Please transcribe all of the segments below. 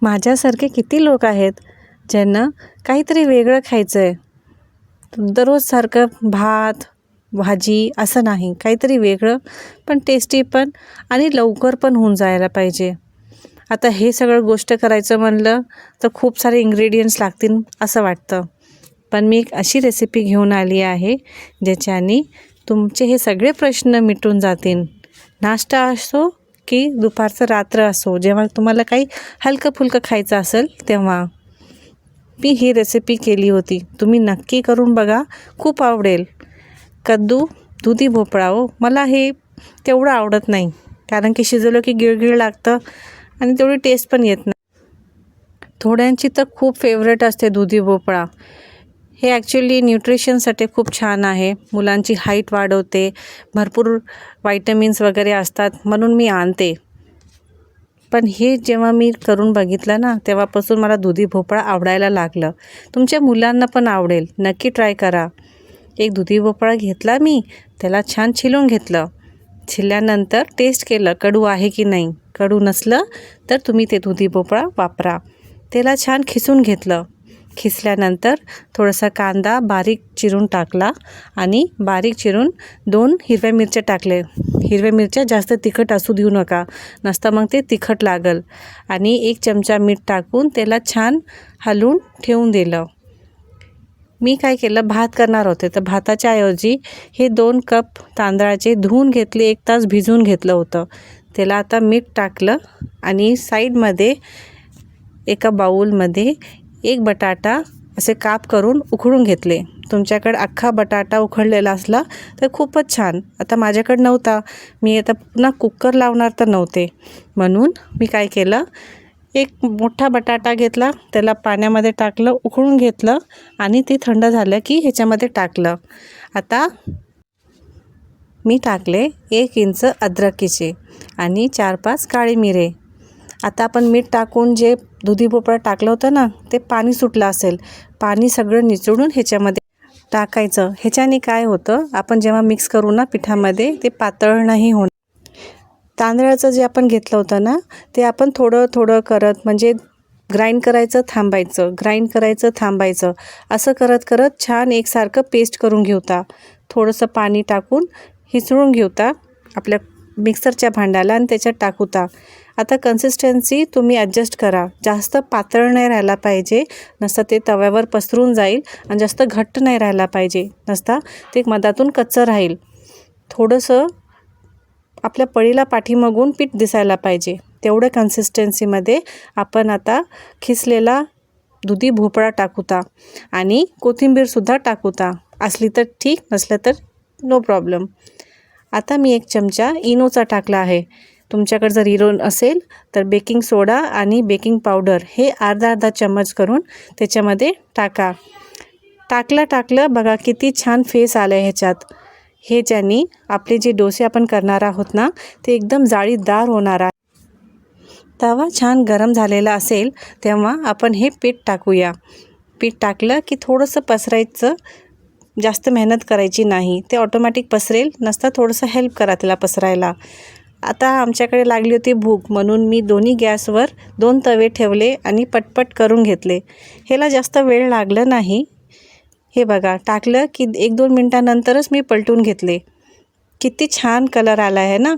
माझ्यासारखे किती लोक आहेत ज्यांना काहीतरी वेगळं खायचं आहे. दररोज सारखं भात भाजी असं नाही, काहीतरी वेगळं पण टेस्टी पण आणि लवकर पण होऊन जायला पाहिजे. आता हे सगळं गोष्ट करायचं म्हणलं तर खूप सारे इन्ग्रेडियंट्स लागतील असं वाटतं. पण मी एक अशी रेसिपी घेऊन आली आहे ज्याच्याने तुमचे हे सगळे प्रश्न मिटून जातील. नाश्ता असो की दुपारचं रात्र असो, जेव्हा तुम्हाला काही हलकं फुलकं खायचं असेल तेव्हा मी ही रेसिपी केली होती. तुम्ही नक्की करून बघा, खूप आवडेल. कद्दू दुधी भोपळा हो, मला हे तेवढं आवडत नाही कारण की शिजवलं की गिळगिळ लागतं आणि तेवढी टेस्ट पण येत नाही. थोड्यांची तर खूप फेवरेट असते दुधी भोपळा. हे ॲक्च्युली न्यूट्रिशनसाठी खूप छान आहे. मुलांची हाईट वाढवते, भरपूर व्हायटमिन्स वगैरे असतात म्हणून मी आणते. पण हे जेव्हा मी करून बघितलं ना तेव्हापासून मला दुधी भोपळा आवडायला लागलं. तुमच्या मुलांना पण आवडेल, नक्की ट्राय करा. एक दुधी भोपळा घेतला मी, त्याला छान छिलून घेतलं. छिलल्यानंतर टेस्ट केलं कडू आहे की नाही. कडू नसलं तर तुम्ही ते दुधी भोपळा वापरा. त्याला छान खिसून घेतलं. खिसल्यानंतर थोडासा कांदा बारीक चिरून टाकला आणि बारीक चिरून 2 हिरव्या मिरच्या टाकले. हिरव्या मिरच्या जास्त तिखट असू देऊ नका, नसता मग ते तिखट लागल. आणि 1 चमचा मीठ टाकून त्याला छान हलवून ठेवून दिलं. मी काय केलं, भात करणार होते तर भाताच्या ऐवजी हे 2 कप तांदळाचे धुवून घेतले, 1 तास भिजवून घेतलं होतं. त्याला आता मीठ टाकलं आणि साईडमध्ये एका बाऊलमध्ये 1 बटाटा असे काप करून उकडून घेतले. तुमच्याकडे अख्खा बटाटा उकडलेला असला तर खूपच छान. आता माझ्याकडे नव्हता, मी आता पुन्हा कुकर लावणार तर नव्हते, म्हणून मी काय केलं, 1 मोठा बटाटा घेतला, त्याला पाण्यामध्ये टाकलं, उकळून घेतलं आणि ते थंड झालं की ह्याच्यामध्ये टाकलं. आता मी टाकले 1 इंच अद्रकीचे आणि 4-5 काळी मिरे. आता आपण मीठ टाकून जे दुधी भोपळा टाकलं होतं ना, ते पाणी सुटलं असेल, पाणी सगळं निचोडून ह्याच्यामध्ये टाकायचं. ह्याच्याने काय होतं, आपण जेव्हा मिक्स करू ना पिठामध्ये ते पातळ नाही होणार. तांदळाचं जे आपण घेतलं होतं ना ते आपण थोडं थोडं करत म्हणजे ग्राइंड करायचं थांबायचं, ग्राइंड करायचं थांबायचं, असं करत करत छान एकसारखं पेस्ट करून घेऊता. थोडंसं पाणी टाकून हिसळून घेऊता आपल्या मिक्सरच्या भांड्याला आणि त्याच्यात टाकूता. आता कन्सिस्टन्सी तुम्ही ॲडजस्ट करा. जास्त पातळ नाही राहायला पाहिजे, नसता ते तव्यावर पसरून जाईल, आणि जास्त घट्ट नाही राहायला पाहिजे, नसता ते मधातून कच्चं राहील. थोडंसं आपल्या पळीला पाठीमागून पीठ दिसायला पाहिजे, तेवढ्या कन्सिस्टन्सीमध्ये आपण आता खिसलेला दुधी भोपळा टाकूता आणि कोथिंबीरसुद्धा टाकूता. असली तर ठीक, नसलं तर नो प्रॉब्लेम. आता मी 1 चमचा इनोचा टाकला आहे. तुमच्याकडे जर इनो असेल तर बेकिंग सोडा आणि बेकिंग पावडर हे अर्धा चम्मच करून त्याच्यामध्ये टाका. टाकलं बघा किती छान फेस आलं आहे ह्याच्यात. हे ज्यांनी आपले जे डोसे आपण करणार आहोत ना ते एकदम जाळीदार होणार आहे. तवा छान गरम झालेला असेल तेव्हा आपण हे पीठ टाकूया. पीठ टाकलं की थोडंसं पसरायचं, जास्त मेहनत करायची नाही, ते ऑटोमॅटिक पसरेल, नसता थोडंसं हेल्प करा त्याला पसरायला. आता आमच्याकडे लागली होती भूक म्हणून मी दोन्ही गॅसवर 2 तवे ठेवले आणि पटपट करून घेतले. ह्याला जास्त वेळ लागला नाही. हे बघा, टाकलं की 1-2 मिनटानंतरच मी पलटून घेतले. किती छान कलर आला आहे ना.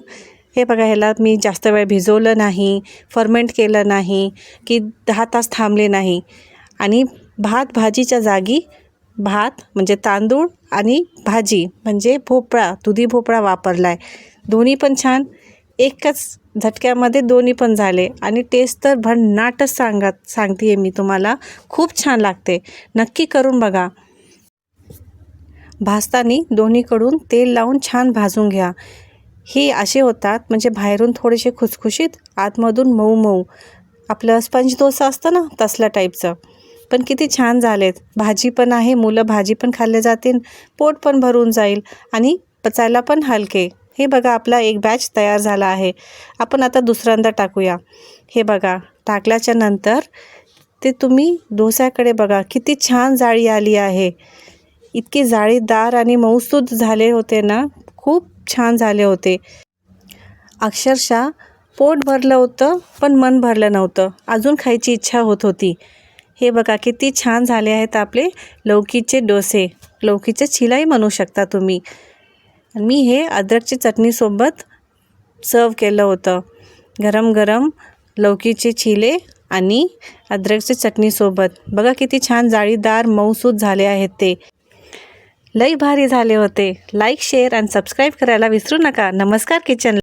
हे बघा, ह्याला मी जास्त वेळ भिजवलं नाही, फर्मेंट केलं नाही की 10 तास थांबले नाही. आणि भात भाजीच्या जागी भात म्हणजे तांदूळ आणि भाजी म्हणजे भोपळा, दुधी भोपळा वापरला आहे. दोन्ही पण छान, एकच झटक्यामध्ये दोन्ही पण झाले आणि टेस्ट तर भन्नाटच सांगते आहे मी तुम्हाला, खूप छान लागते. नक्की करून बघा. भाजताना दोन्हीकडून तेल लावून छान भाजून घ्या. हे असे होतात म्हणजे बाहेरून थोडेसे खुसखुशीत, आतमधून मऊ मऊ, आपलं स्पंज डोसा असतं ना तसल्या टाईपचं. पण किती छान झालेत. भाजी पण आहे, मुलं भाजी पण खाल्ले जातील, पोट पण भरून जाईल आणि पचायला पण हलके. हे बघा, आपला एक बॅच तयार झाला आहे. आपण आता दुसऱ्यांदा टाकूया. हे बघा, टाकल्याच्या नंतर ते तुम्ही डोस्याकडे बघा किती छान जाळी आली आहे. इतके जाळीदार आणि मऊसूद झाले होते ना, खूप छान झाले होते. अक्षरशः पोट भरलं होतं पण मन भरलं नव्हतं, अजून खायची इच्छा होत होती. हे बघा किती छान झाले आहेत आपले लौकीचे डोसे, लौकीचे चिलाही म्हणू शकता तुम्ही. मी हे अद्रकची चटणीसोबत सर्व केलं होतं. गरम गरम लौकीचे चिले आणि अद्रकची चटणीसोबत. बघा किती छान जाळीदार मऊसूत झाले आहेत ते. लई भारी झाले होते. लाईक, शेअर आणि सबस्क्राईब करायला विसरू नका. नमस्कार किचन.